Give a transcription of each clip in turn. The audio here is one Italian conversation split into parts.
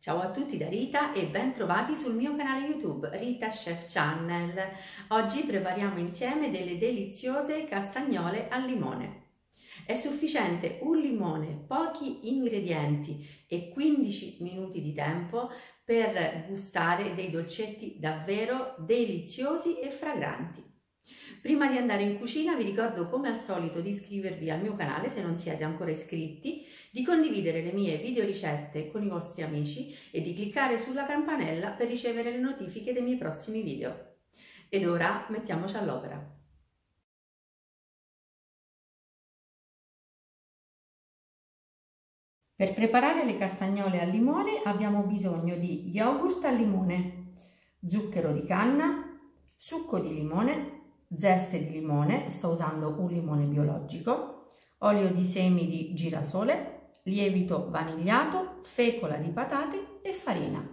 Ciao a tutti da Rita e ben trovati sul mio canale YouTube Rita Chef Channel. Oggi prepariamo insieme delle deliziose castagnole al limone. È sufficiente un limone, pochi ingredienti e 15 minuti di tempo per gustare dei dolcetti davvero deliziosi e fragranti. Prima di andare in cucina vi ricordo come al solito di iscrivervi al mio canale se non siete ancora iscritti, di condividere le mie video ricette con i vostri amici e di cliccare sulla campanella per ricevere le notifiche dei miei prossimi video. Ed ora mettiamoci all'opera. Per preparare le castagnole al limone abbiamo bisogno di yogurt al limone, zucchero di canna, succo di limone, zeste di limone, sto usando un limone biologico, olio di semi di girasole, lievito vanigliato, fecola di patate e farina,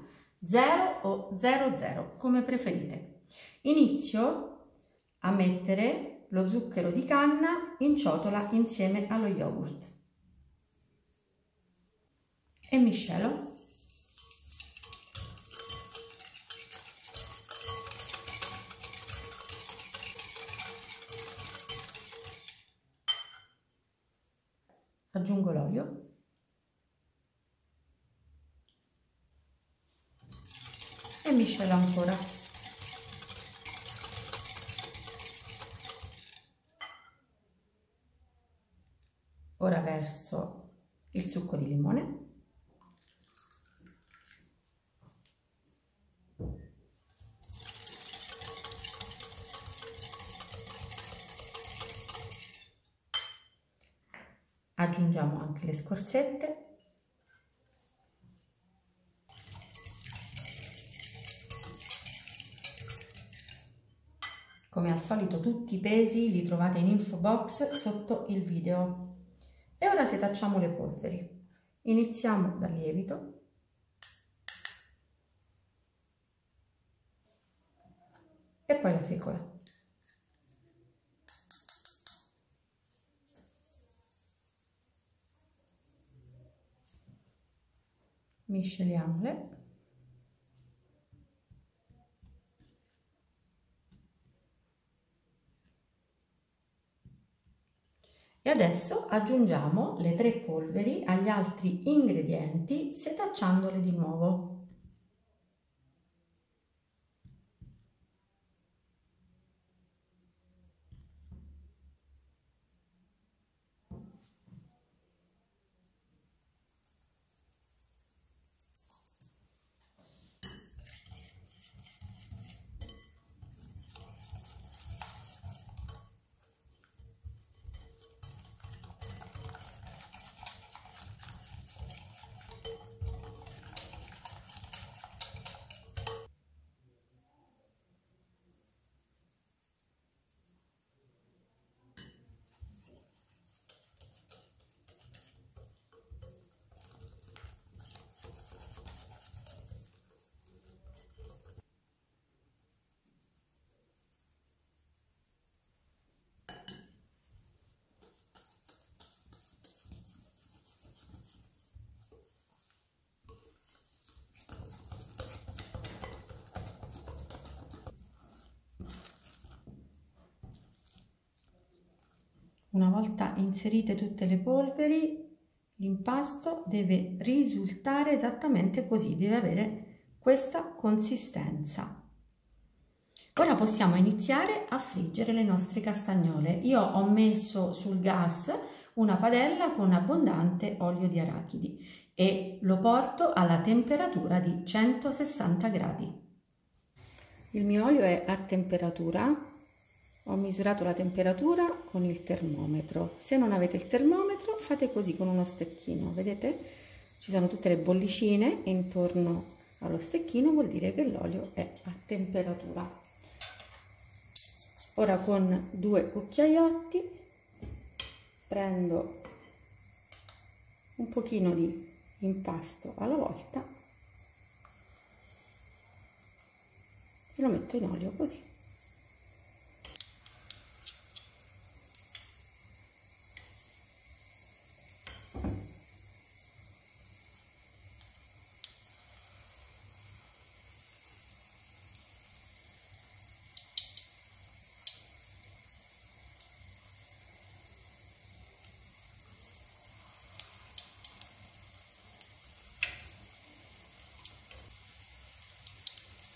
0 o 00 come preferite. Inizio a mettere lo zucchero di canna in ciotola insieme allo yogurt e miscelo. Aggiungo l'olio e miscelo ancora. Ora verso il succo di limone. Aggiungiamo anche le scorzette. Come al solito tutti i pesi li trovate in info box sotto il video. E ora setacciamo le polveri. Iniziamo dal lievito. E poi la fecola. Misceliamole. E adesso aggiungiamo le 3 polveri agli altri ingredienti setacciandole di nuovo. Una volta inserite tutte le polveri, l'impasto deve risultare esattamente così, deve avere questa consistenza. Ora possiamo iniziare a friggere le nostre castagnole. Io ho messo sul gas una padella con abbondante olio di arachidi e lo porto alla temperatura di 160 gradi. Il mio olio è a temperatura. Ho misurato la temperatura con il termometro. Se non avete il termometro fate così con uno stecchino, vedete? Ci sono tutte le bollicine intorno allo stecchino, vuol dire che l'olio è a temperatura. Ora con 2 cucchiaiotti prendo un pochino di impasto alla volta e lo metto in olio così.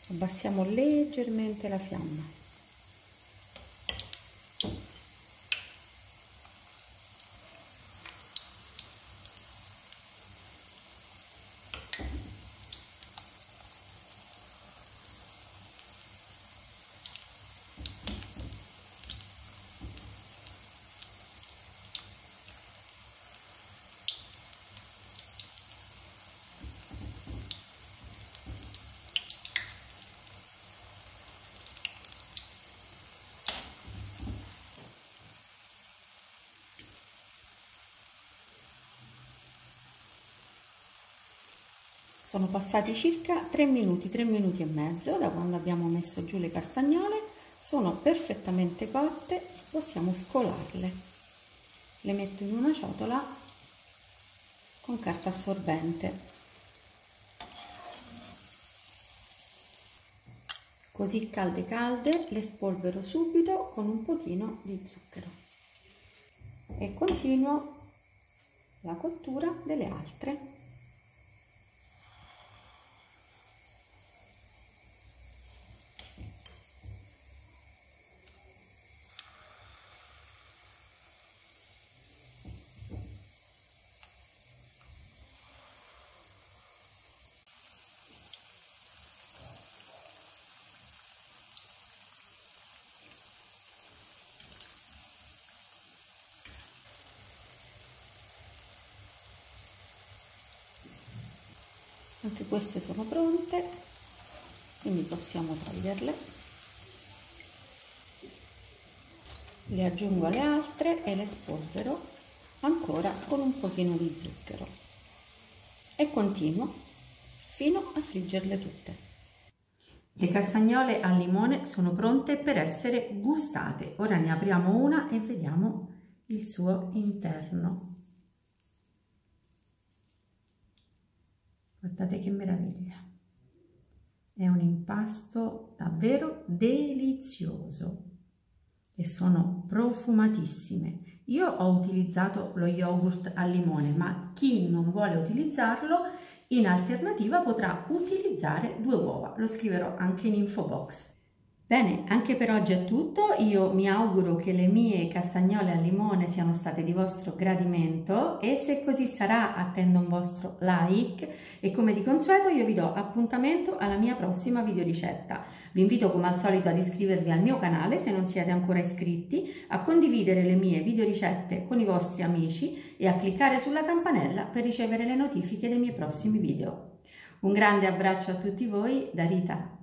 Abbassiamo leggermente la fiamma. Sono passati circa 3 minuti e mezzo da quando abbiamo messo giù le castagnole, sono perfettamente cotte, possiamo scolarle. Le metto in una ciotola con carta assorbente. Così calde le spolvero subito con un pochino di zucchero e continuo la cottura delle altre. Anche queste sono pronte, quindi possiamo toglierle. Le aggiungo alle altre e le spolvero ancora con un pochino di zucchero e continuo fino a friggerle tutte. Le castagnole al limone sono pronte per essere gustate. Ora ne apriamo una e vediamo il suo interno. Guardate che meraviglia, è un impasto davvero delizioso e sono profumatissime. Io ho utilizzato lo yogurt al limone, ma chi non vuole utilizzarlo in alternativa potrà utilizzare 2 uova, lo scriverò anche in info box. Bene, anche per oggi è tutto, io mi auguro che le mie castagnole al limone siano state di vostro gradimento e se così sarà attendo un vostro like e come di consueto io vi do appuntamento alla mia prossima videoricetta. Vi invito come al solito ad iscrivervi al mio canale se non siete ancora iscritti, a condividere le mie videoricette con i vostri amici e a cliccare sulla campanella per ricevere le notifiche dei miei prossimi video. Un grande abbraccio a tutti voi da Rita.